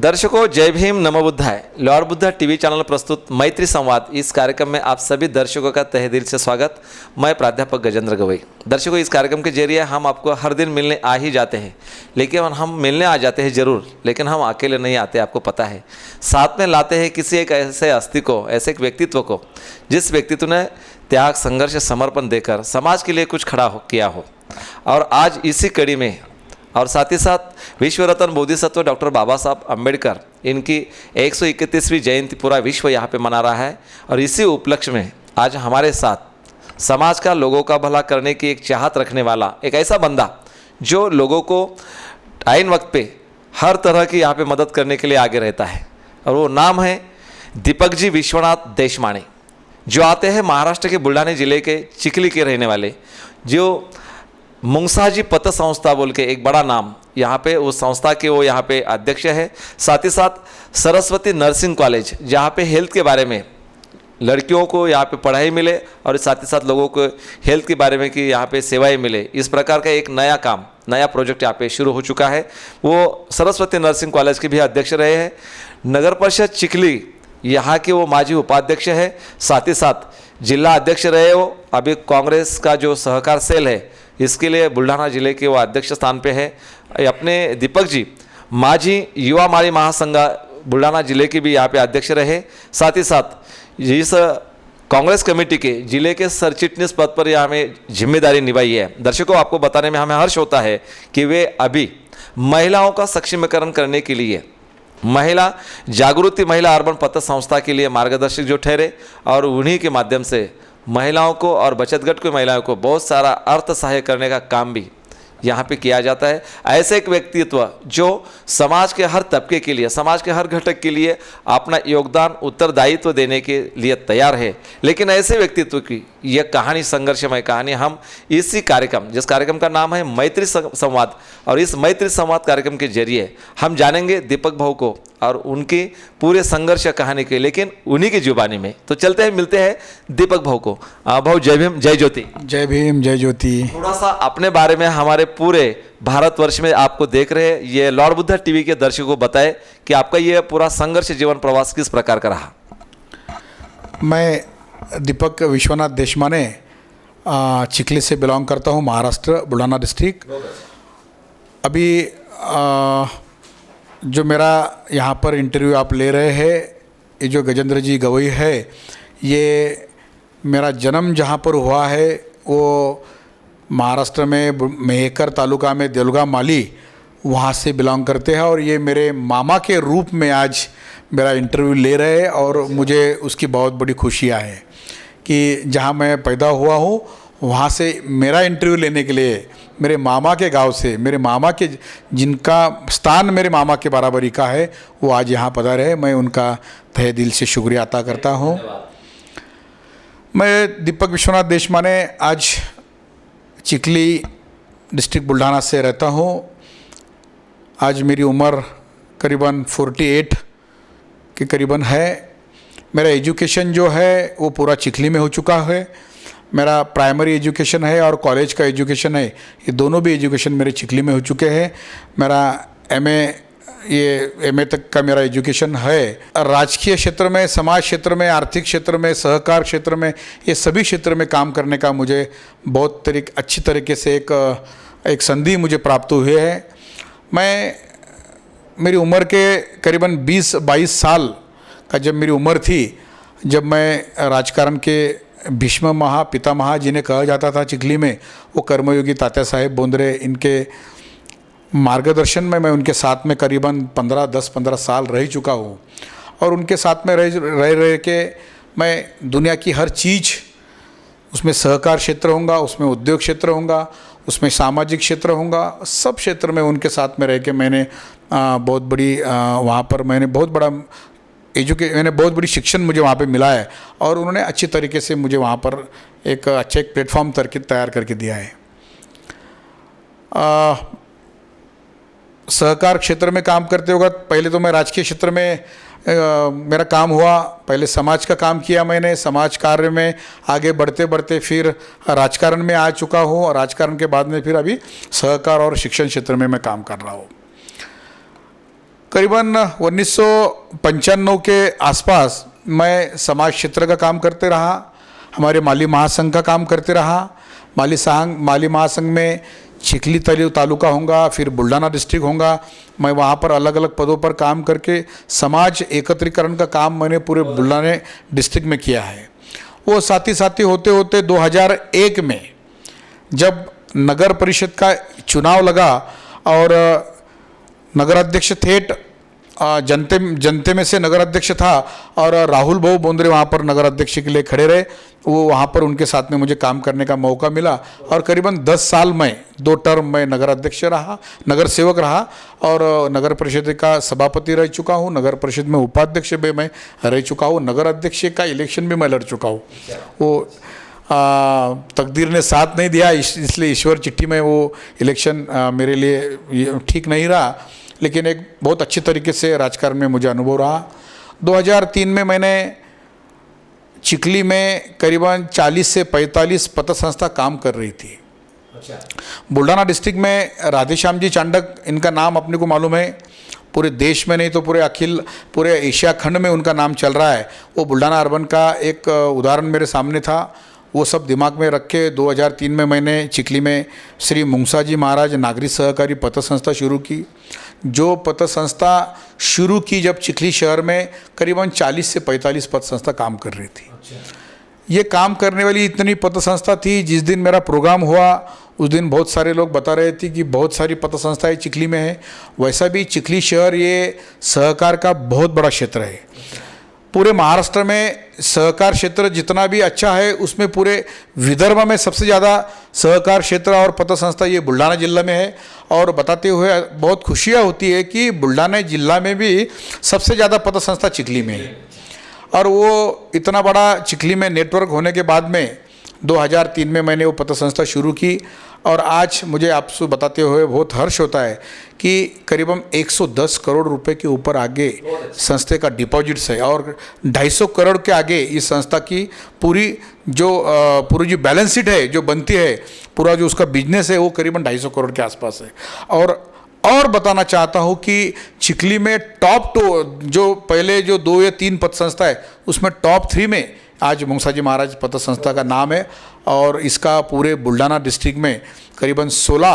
दर्शकों, जय भीम, नमो बुद्धाय। Lord Buddha TV channel प्रस्तुत मैत्री संवाद इस कार्यक्रम में आप सभी दर्शकों का तहे दिल से स्वागत। मैं प्राध्यापक गजेंद्र गवई। दर्शकों, इस कार्यक्रम के जरिए हम आपको हर दिन मिलने आ ही जाते हैं, लेकिन हम मिलने आ जाते हैं ज़रूर, लेकिन हम अकेले नहीं आते, आपको पता है। साथ में लाते हैं किसी एक ऐसे हस्ती को, ऐसे एक व्यक्तित्व को जिस व्यक्तित्व ने त्याग, संघर्ष, समर्पण देकर समाज के लिए कुछ खड़ा किया हो। और आज इसी कड़ी में और साथ ही साथ विश्व रत्न बोधिसत्व डॉक्टर बाबा साहब अम्बेडकर, इनकी 131वीं जयंती पूरा विश्व यहाँ पे मना रहा है। और इसी उपलक्ष्य में आज हमारे साथ समाज का, लोगों का भला करने की एक चाहत रखने वाला एक ऐसा बंदा जो लोगों को आइन वक्त पे हर तरह की यहाँ पे मदद करने के लिए आगे रहता है, और वो नाम है दीपक जी विश्वनाथ देशमाने, जो आते हैं महाराष्ट्र के बुल्ढाना जिले के चिखली के रहने वाले, जो मुंगसाजी पत संस्था बोल के एक बड़ा नाम यहाँ पे, उस संस्था के वो यहाँ पे अध्यक्ष है। साथ ही साथ सरस्वती नर्सिंग कॉलेज, जहाँ पे हेल्थ के बारे में लड़कियों को यहाँ पे पढ़ाई मिले और साथ ही साथ लोगों को हेल्थ के बारे में कि यहाँ पे सेवाएं मिले, इस प्रकार का एक नया काम, नया प्रोजेक्ट यहाँ पे शुरू हो चुका है। वो सरस्वती नर्सिंग कॉलेज के भी अध्यक्ष रहे हैं। नगर परिषद चिखली यहाँ के वो माजी उपाध्यक्ष है, साथ ही साथ जिला अध्यक्ष रहे वो। अभी कांग्रेस का जो सहकार सेल है, इसके लिए बुल्ढाना जिले के वो अध्यक्ष स्थान पे है। अपने दीपक जी माजी युवा माली महासंघ बुल्ढाना जिले के भी यहाँ पे अध्यक्ष रहे। साथ ही साथ इस कांग्रेस कमेटी के जिले के सरचिटनीस पद पर यहाँ में जिम्मेदारी निभाई है। दर्शकों, आपको बताने में हमें हर्ष होता है कि वे अभी महिलाओं का सक्षमीकरण करने के लिए महिला जागृति महिला अर्बन पथ संस्था के लिए मार्गदर्शक जो ठहरे, और उन्हीं के माध्यम से महिलाओं को और बचत गट की महिलाओं को बहुत सारा अर्थ सहाय करने का काम भी यहाँ पे किया जाता है। ऐसे एक व्यक्तित्व जो समाज के हर तबके के लिए, समाज के हर घटक के लिए अपना योगदान, उत्तरदायित्व देने के लिए तैयार है। लेकिन ऐसे व्यक्तित्व की यह कहानी, संघर्षमय कहानी, हम इसी कार्यक्रम, जिस कार्यक्रम का नाम है मैत्री संवाद, और इस मैत्री संवाद कार्यक्रम के जरिए हम जानेंगे दीपक भाऊ को और उनकी पूरे संघर्ष कहानी के, लेकिन उन्हीं की जुबानी में। तो चलते हैं, मिलते हैं दीपक भाऊ को। भाऊ, जय भीम, जय ज्योति। जय भीम, जय ज्योति। थोड़ा सा अपने बारे में हमारे पूरे भारतवर्ष में आपको देख रहे ये लॉर्ड बुद्धा टीवी के दर्शकों को बताए कि आपका ये पूरा संघर्ष जीवन प्रवास किस प्रकार का रहा। मैं दीपक विश्वनाथ देशमाने चिखली से बिलोंग करता हूँ, महाराष्ट्र, बुल्ढाना डिस्ट्रिक्ट। अभी जो मेरा यहाँ पर इंटरव्यू आप ले रहे हैं, ये जो गजेंद्र जी गवई है, ये मेरा जन्म जहाँ पर हुआ है वो महाराष्ट्र में मेहकर तालुका में देलगा माली, वहाँ से बिलोंग करते हैं। और ये मेरे मामा के रूप में आज मेरा इंटरव्यू ले रहे हैं, और मुझे उसकी बहुत बड़ी खुशियाँ है कि जहाँ मैं पैदा हुआ हूँ वहाँ से मेरा इंटरव्यू लेने के लिए मेरे मामा के गांव से, मेरे मामा के जिनका स्थान मेरे मामा के बराबरी का है, वो आज यहाँ पधारे हैं। मैं उनका तहे दिल से शुक्रिया अदा करता हूँ। मैं दीपक विश्वनाथ देशमाने आज चिखली डिस्ट्रिक्ट बुल्ढाना से रहता हूँ। आज मेरी उम्र करीबन 48 के करीबन है। मेरा एजुकेशन जो है वो पूरा चिखली में हो चुका है। मेरा प्राइमरी एजुकेशन है और कॉलेज का एजुकेशन है, ये दोनों भी एजुकेशन मेरे चिखली में हो चुके हैं। मेरा एमए तक का मेरा एजुकेशन है। राजकीय क्षेत्र में, समाज क्षेत्र में, आर्थिक क्षेत्र में, सहकार क्षेत्र में, ये सभी क्षेत्र में काम करने का मुझे बहुत अच्छी तरीके से एक संधि मुझे प्राप्त हुई है। मेरी उम्र के करीबन 20-22 साल का जब मेरी उम्र थी, जब मैं राजकारण के भीष्म पितामह जिन्हें कहा जाता था चिखली में, वो कर्मयोगी तात्या साहेब बोंद्रे, इनके मार्गदर्शन में मैं उनके साथ में करीबन 10-15 साल रह चुका हूँ। और उनके साथ में रह के मैं दुनिया की हर चीज़, उसमें सहकार क्षेत्र होगा, उसमें उद्योग क्षेत्र होगा, उसमें सामाजिक क्षेत्र होगा, सब क्षेत्र में उनके साथ में रह के मैंने बहुत बड़ी वहाँ पर मैंने बहुत बड़ी शिक्षण मुझे वहाँ पे मिला है। और उन्होंने अच्छी तरीके से मुझे वहाँ पर एक प्लेटफॉर्म तैयार करके दिया है। सहकार क्षेत्र में काम करते होगा, पहले तो मैं राजकीय क्षेत्र में मेरा काम हुआ। पहले समाज का काम किया मैंने, समाज कार्य में आगे बढ़ते बढ़ते फिर राजकारण में आ चुका हूँ, और राजकारण के बाद में फिर अभी सहकार और शिक्षण क्षेत्र में मैं काम कर रहा हूँ। करीबन 1995 के आसपास मैं समाज क्षेत्र का काम करते रहा, हमारे माली महासंघ का काम करते रहा। माली महासंघ में चिखली तालुका होगा, फिर बुल्ढाना डिस्ट्रिक्ट होगा। मैं वहाँ पर अलग अलग पदों पर काम करके समाज एकत्रीकरण का काम मैंने पूरे बुल्ढाना डिस्ट्रिक्ट में किया है। वो साथी साथी होते होते 2001 में जब नगर परिषद का चुनाव लगा और नगराध्यक्ष थेट जनते में से नगराध्यक्ष था और राहुल भाऊ बोंद्रे वहाँ पर नगराध्यक्ष के लिए खड़े रहे। वो वहाँ पर उनके साथ में मुझे काम करने का मौका मिला और करीबन 10 साल में 2 टर्म में नगराध्यक्ष रहा, नगर सेवक रहा और नगर परिषद का सभापति रह चुका हूँ। नगर परिषद में उपाध्यक्ष भी मैं रह चुका हूँ। नगर अध्यक्ष का इलेक्शन भी मैं लड़ चुका हूँ। वो तकदीर ने साथ नहीं दिया, इसलिए ईश्वर चिट्ठी में वो इलेक्शन मेरे लिए ठीक नहीं रहा, लेकिन एक बहुत अच्छी तरीके से राजकारण में मुझे अनुभव रहा। 2003 में मैंने चिखली में करीबन 40 से 45 पत्र संस्था काम कर रही थी। अच्छा। बुल्ढाना डिस्ट्रिक्ट में राधेश्याम जी चांडक, इनका नाम अपने को मालूम है, पूरे देश में नहीं तो पूरे एशिया खंड में उनका नाम चल रहा है। वो बुल्ढाना अर्बन का एक उदाहरण मेरे सामने था। वो सब दिमाग में रख के 2003 में मैंने चिखली में श्री मुंगसाजी महाराज नागरिक सहकारी पत्र संस्था शुरू की। जो पत्र संस्था शुरू की जब चिखली शहर में करीबन 40 से 45 पत्र संस्था काम कर रही थी। अच्छा। ये काम करने वाली इतनी पत्र संस्था थी, जिस दिन मेरा प्रोग्राम हुआ उस दिन बहुत सारे लोग बता रहे थे कि बहुत सारी पत्र संस्थाएं चिखली में है। वैसा भी चिखली शहर ये सहकार का बहुत बड़ा क्षेत्र है। पूरे महाराष्ट्र में सहकार क्षेत्र जितना भी अच्छा है, उसमें पूरे विदर्भ में सबसे ज़्यादा सहकार क्षेत्र और पत्र संस्था ये बुल्ढाना जिला में है। और बताते हुए बहुत खुशियाँ होती है कि बुल्ढाना जिला में भी सबसे ज़्यादा पत्र संस्था चिखली में है। और वो इतना बड़ा चिखली में नेटवर्क होने के बाद में 2003 में मैंने वो पत्र संस्था शुरू की और आज मुझे आपसे बताते हुए बहुत हर्ष होता है कि करीबन 110 करोड़ रुपए के ऊपर आगे संस्था का डिपॉजिट्स है और 250 करोड़ के आगे इस संस्था की पूरी जो बैलेंस शीट है जो बनती है, पूरा जो उसका बिजनेस है वो करीबन 250 करोड़ के आसपास है। और बताना चाहता हूँ कि चिखली में टॉप 2 जो पहले जो 2 या 3 पत्र संस्था है उसमें टॉप 3 में आज मुंगसाजी महाराज पत्र संस्था का नाम है। और इसका पूरे बुल्ढाना डिस्ट्रिक्ट में करीबन 16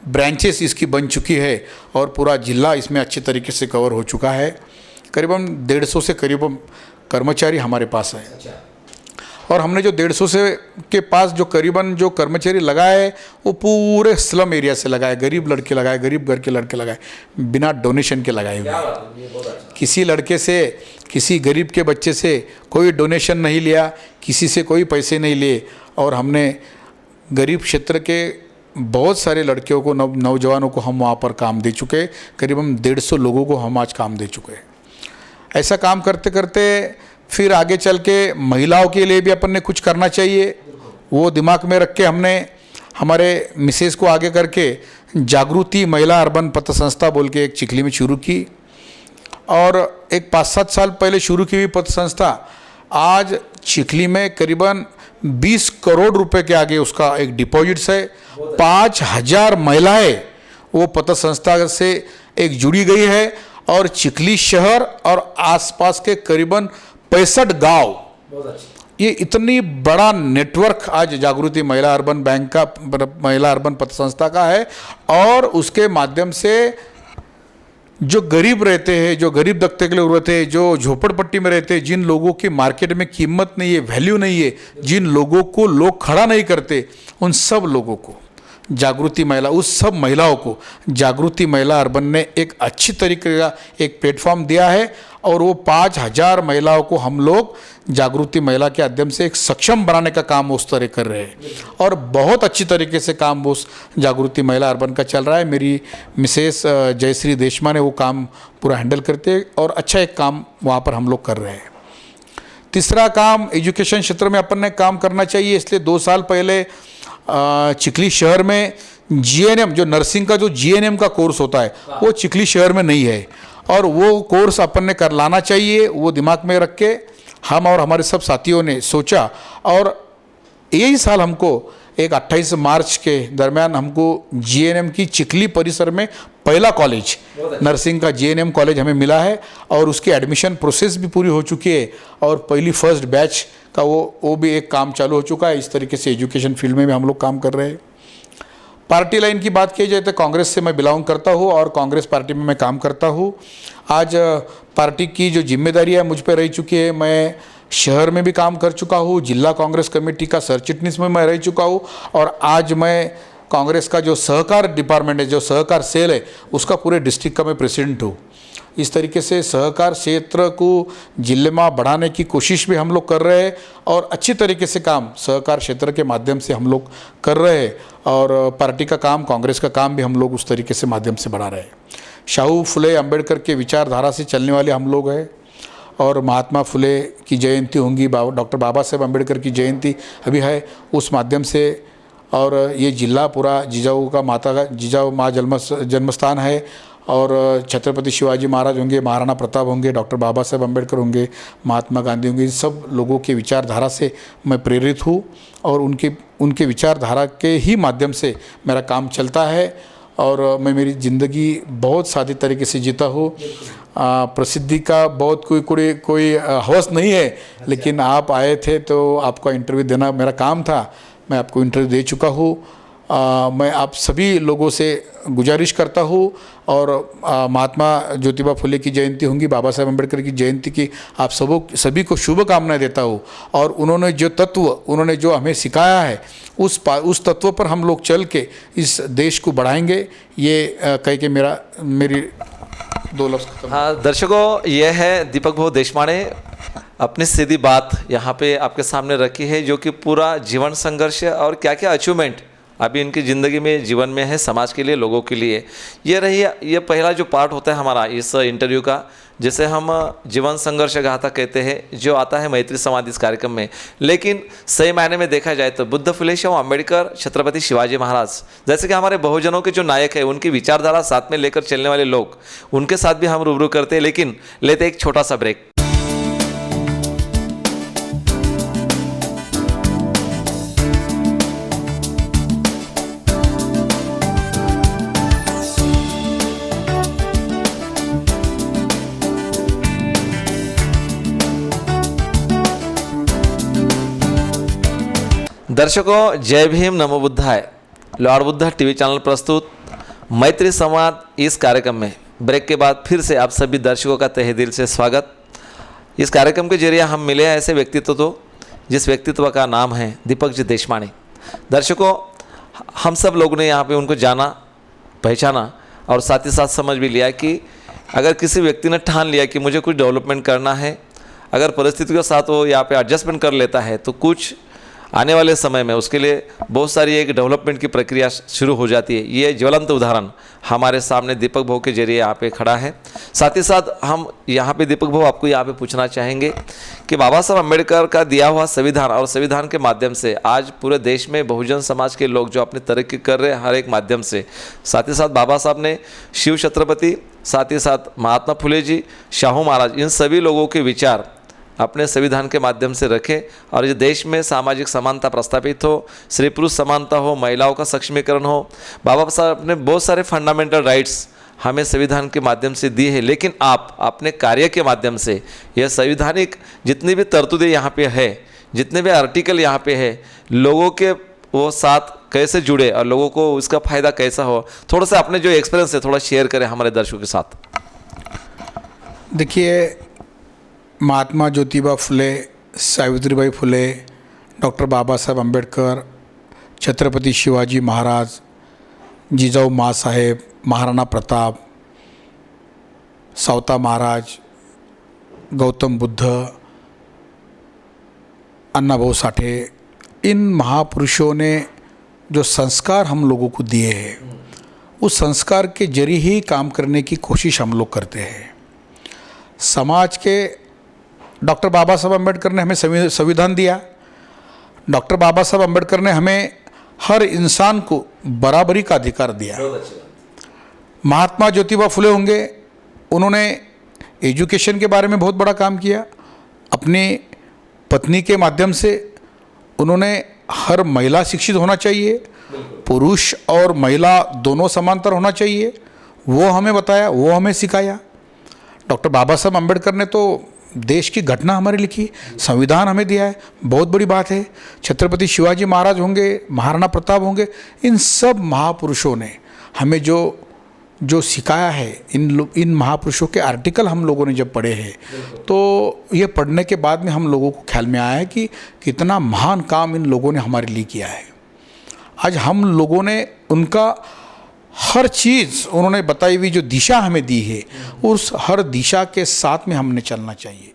ब्रांचेस इसकी बन चुकी है और पूरा जिला इसमें अच्छे तरीके से कवर हो चुका है। करीबन 150 से करीबन कर्मचारी हमारे पास है। और हमने जो 150 से के पास जो करीबन जो कर्मचारी लगाए वो पूरे स्लम एरिया से लगाए, गरीब लड़के लगाए, गरीब घर के लड़के लगाए, बिना डोनेशन के लगाए हुए। किसी लड़के से, किसी गरीब के बच्चे से कोई डोनेशन नहीं लिया, किसी से कोई पैसे नहीं लिए। और हमने गरीब क्षेत्र के बहुत सारे लड़कियों को, नौजवानों को हम वहाँ पर काम दे चुके। करीबन 150 लोगों को हम आज काम दे चुके हैं। ऐसा काम करते करते फिर आगे चल के महिलाओं के लिए भी अपन ने कुछ करना चाहिए, वो दिमाग में रख के हमने हमारे मिसेज को आगे करके जागृति महिला अर्बन पत्र संस्था बोल के एक चिखली में शुरू की। और एक 5-7 साल पहले शुरू की हुई पत्र संस्था आज चिखली में करीबन 20 करोड़ रुपए के आगे उसका एक डिपॉजिट्स है। 5000 महिलाएं वो पत्र संस्था से एक जुड़ी गई है और चिखली शहर और आसपास के करीबन 65 गांव, ये इतनी बड़ा नेटवर्क आज जागृति महिला अर्बन बैंक का, महिला अर्बन पत्र संस्था का है। और उसके माध्यम से जो गरीब रहते हैं, जो गरीब दबके के लोग रहते हैं, जो झोपड़पट्टी में रहते हैं, जिन लोगों की मार्केट में कीमत नहीं है, वैल्यू नहीं है, जिन लोगों को लोग खड़ा नहीं करते, उन सब लोगों को जागृति महिला, उस सब महिलाओं को जागृति महिला अर्बन ने एक अच्छी तरीके का एक प्लेटफॉर्म दिया है। और वो 5000 महिलाओं को हम लोग जागृति महिला के माध्यम से एक सक्षम बनाने का काम उस तरह कर रहे हैं। और बहुत अच्छी तरीके से काम उस जागृति महिला अर्बन का चल रहा है। मेरी मिसेस जयश्री देशमा ने वो काम पूरा हैंडल करते हैं और अच्छा एक काम वहाँ पर हम लोग कर रहे हैं। तीसरा काम एजुकेशन क्षेत्र में अपन ने काम करना चाहिए, इसलिए 2 साल पहले चिखली शहर में GNM, जो नर्सिंग का जो GNM का कोर्स होता है वो चिखली शहर में नहीं है और वो कोर्स अपन ने कर लाना चाहिए। वो दिमाग में रख के हम और हमारे सब साथियों ने सोचा और यही साल हमको एक 28 मार्च के दरमियान हमको जीएनएम की चिखली परिसर में पहला कॉलेज नर्सिंग का जीएनएम कॉलेज हमें मिला है और उसकी एडमिशन प्रोसेस भी पूरी हो चुकी है और पहली फर्स्ट बैच का वो भी एक काम चालू हो चुका है। इस तरीके से एजुकेशन फील्ड में भी हम लोग काम कर रहे हैं। पार्टी लाइन की बात की जाए तो कांग्रेस से मैं बिलोंग करता हूँ और कांग्रेस पार्टी में मैं काम करता हूँ। आज पार्टी की जो जिम्मेदारियाँ मुझ पर रह चुकी है, मैं शहर में भी काम कर चुका हूँ, जिला कांग्रेस कमेटी का सरचिटनीस में मैं रह चुका हूँ और आज मैं कांग्रेस का जो सहकार डिपार्टमेंट है, जो सहकार सेल है, उसका पूरे डिस्ट्रिक्ट का मैं प्रेसिडेंट हूँ। इस तरीके से सहकार क्षेत्र को जिले में बढ़ाने की कोशिश भी हम लोग कर रहे हैं और अच्छी तरीके से काम सहकार क्षेत्र के माध्यम से हम लोग कर रहे हैं और पार्टी का काम, कांग्रेस का काम भी हम लोग उस तरीके से माध्यम से बढ़ा रहे हैं। शाहू फुले अंबेडकर के विचारधारा से चलने वाले हम लोग हैं और महात्मा फुले की जयंती होंगी, डॉक्टर बाबा साहेब अंबेडकर की जयंती अभी है, उस माध्यम से और ये जिला पूरा जिजाऊ माँ जन्मस्थान है और छत्रपति शिवाजी महाराज होंगे, महाराणा प्रताप होंगे, डॉक्टर बाबा साहेब अंबेडकर होंगे, महात्मा गांधी होंगे। इन सब लोगों के विचारधारा से मैं प्रेरित हूँ और उनके विचारधारा के ही माध्यम से मेरा काम चलता है और मैं मेरी ज़िंदगी बहुत सादे तरीके से जीता हूँ। प्रसिद्धि का बहुत कोई हवस नहीं है, लेकिन आप आए थे तो आपका इंटरव्यू देना मेरा काम था, मैं आपको इंटरव्यू दे चुका हूँ। मैं आप सभी लोगों से गुजारिश करता हूँ और महात्मा ज्योतिबा फुले की जयंती होंगी, बाबा साहेब अम्बेडकर की जयंती की आप सभी को शुभकामनाएं देता हूँ और उन्होंने जो हमें सिखाया है उस तत्व पर हम लोग चल के इस देश को बढ़ाएंगे। ये कह के मेरी 2 लफ्ज़ खत्म। हाँ दर्शकों, यह है दीपक भाऊ देशमाने, अपनी सीधी बात यहाँ पे आपके सामने रखी है, जो कि पूरा जीवन संघर्ष और क्या क्या अचीवमेंट अभी इनकी ज़िंदगी में, जीवन में है, समाज के लिए, लोगों के लिए। ये पहला जो पार्ट होता है हमारा इस इंटरव्यू का, जिसे हम जीवन संघर्ष गाथा कहते हैं, जो आता है मैत्री संवाद इस कार्यक्रम में। लेकिन सही मायने में देखा जाए तो बुद्ध, फुले शाहू अंबेडकर, छत्रपति शिवाजी महाराज जैसे कि हमारे बहुजनों के जो नायक है, उनकी विचारधारा साथ में लेकर चलने वाले लोग, उनके साथ भी हम रूबरू करते हैं। लेकिन लेते एक छोटा सा ब्रेक। दर्शकों, जय भीम, नमो बुद्धाय। लॉर्ड बुद्धा टीवी चैनल प्रस्तुत मैत्री संवाद इस कार्यक्रम में ब्रेक के बाद फिर से आप सभी दर्शकों का तहे दिल से स्वागत। इस कार्यक्रम के जरिए हम मिले हैं ऐसे व्यक्तित्व तो, जिस व्यक्तित्व का नाम है दीपक जी देशमाने। दर्शकों, हम सब लोगों ने यहाँ पे उनको जाना, पहचाना और साथ ही साथ समझ भी लिया कि अगर किसी व्यक्ति ने ठान लिया कि मुझे कुछ डेवलपमेंट करना है, अगर परिस्थितियों के साथ वो यहाँ पे एडजस्टमेंट कर लेता है, तो कुछ आने वाले समय में उसके लिए बहुत सारी एक डेवलपमेंट की प्रक्रिया शुरू हो जाती है। ये ज्वलंत उदाहरण हमारे सामने दीपक भाऊ के जरिए यहाँ पे खड़ा है। साथ ही साथ हम यहाँ पे दीपक भाऊ आपको यहाँ पे पूछना चाहेंगे कि बाबा साहब अम्बेडकर का दिया हुआ संविधान और संविधान के माध्यम से आज पूरे देश में बहुजन समाज के लोग जो अपनी तरक्की कर रहे हैं हर एक माध्यम से, साथ ही साथ बाबा साहब ने शिव छत्रपति, साथ ही साथ महात्मा फुले जी, शाहू महाराज, इन सभी लोगों के विचार अपने संविधान के माध्यम से रखें और इस देश में सामाजिक समानता प्रस्तापित हो, स्त्री पुरुष समानता हो, महिलाओं का सक्षमीकरण हो। बाबा साहब ने बहुत सारे फंडामेंटल राइट्स हमें संविधान के माध्यम से दिए हैं, लेकिन आप अपने कार्य के माध्यम से यह संविधानिक जितनी भी तरतूदें यहाँ पे है, जितने भी आर्टिकल यहाँ पे है, लोगों के वो साथ कैसे जुड़े और लोगों को इसका फ़ायदा कैसा हो, थोड़ा सा अपने जो एक्सपीरियंस है थोड़ा शेयर करें हमारे दर्शकों के साथ। देखिए, महात्मा ज्योतिबा फुले, सावित्रीबाई फुले, डॉक्टर बाबा साहेब अम्बेडकर, छत्रपति शिवाजी महाराज, जिजाऊ माँ साहेब, महाराणा प्रताप, सावता महाराज, गौतम बुद्ध, अन्ना भाऊ साठे, इन महापुरुषों ने जो संस्कार हम लोगों को दिए हैं, उस संस्कार के जरिए ही काम करने की कोशिश हम लोग करते हैं। समाज के डॉक्टर बाबा साहब अम्बेडकर ने हमें संविधान दिया। डॉक्टर बाबा साहब अम्बेडकर ने हमें हर इंसान को बराबरी का अधिकार दिया। महात्मा ज्योतिबा फुले होंगे, उन्होंने एजुकेशन के बारे में बहुत बड़ा काम किया। अपनी पत्नी के माध्यम से उन्होंने हर महिला शिक्षित होना चाहिए, पुरुष और महिला दोनों समांतर होना चाहिए, वो हमें बताया, वो हमें सिखाया। डॉक्टर बाबा साहब अम्बेडकर ने तो देश की घटना हमारी लिखी, संविधान हमें दिया है, बहुत बड़ी बात है। छत्रपति शिवाजी महाराज होंगे, महाराणा प्रताप होंगे, इन सब महापुरुषों ने हमें जो सिखाया है, इन महापुरुषों के आर्टिकल हम लोगों ने जब पढ़े हैं तो ये पढ़ने के बाद में हम लोगों को ख्याल में आया है कि कितना महान काम इन लोगों ने हमारे लिए किया है। आज हम लोगों ने उनका हर चीज़, उन्होंने बताई हुई जो दिशा हमें दी है, उस हर दिशा के साथ में हमने चलना चाहिए।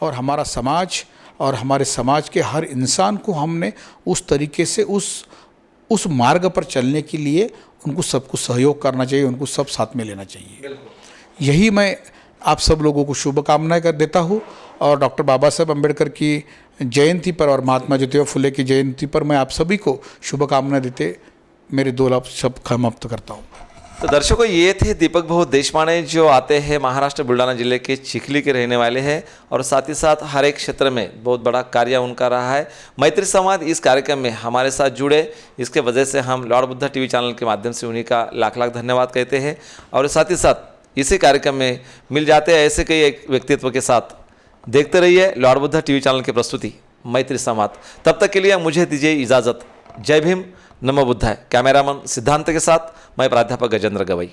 और हमारा समाज और हमारे समाज के हर इंसान को हमने उस तरीके से उस मार्ग पर चलने के लिए उनको सबको सहयोग करना चाहिए, उनको सब साथ में लेना चाहिए। यही मैं आप सब लोगों को शुभकामनाएं कर देता हूँ। और डॉक्टर बाबा साहब अम्बेडकर की जयंती पर और महात्मा ज्योतिबा फुले की जयंती पर मैं आप सभी को शुभकामनाएं देते मेरे 2 शब्द समाप्त करता हूँ। तो दर्शकों, ये थे दीपक भाऊ देशपांडे, जो आते हैं महाराष्ट्र बुल्ढाना जिले के चिखली के रहने वाले हैं और साथ ही साथ हर एक क्षेत्र में बहुत बड़ा कार्य उनका रहा है। मैत्री संवाद इस कार्यक्रम में हमारे साथ जुड़े, इसके वजह से हम लॉर्ड बुद्धा टीवी चैनल के माध्यम से उन्हीं का लाख लाख धन्यवाद कहते हैं। और साथ ही साथ इसी कार्यक्रम में मिल जाते हैं ऐसे कई एक व्यक्तित्व के साथ। देखते रहिए लॉर्ड बुद्धा टीवी चैनल की प्रस्तुति मैत्री संवाद। तब तक के लिए मुझे दीजिए इजाज़त। जय भीम, नमो बुद्धाय। कैमरामैन सिद्धांत के साथ मैं प्राध्यापक गजेंद्र गवई।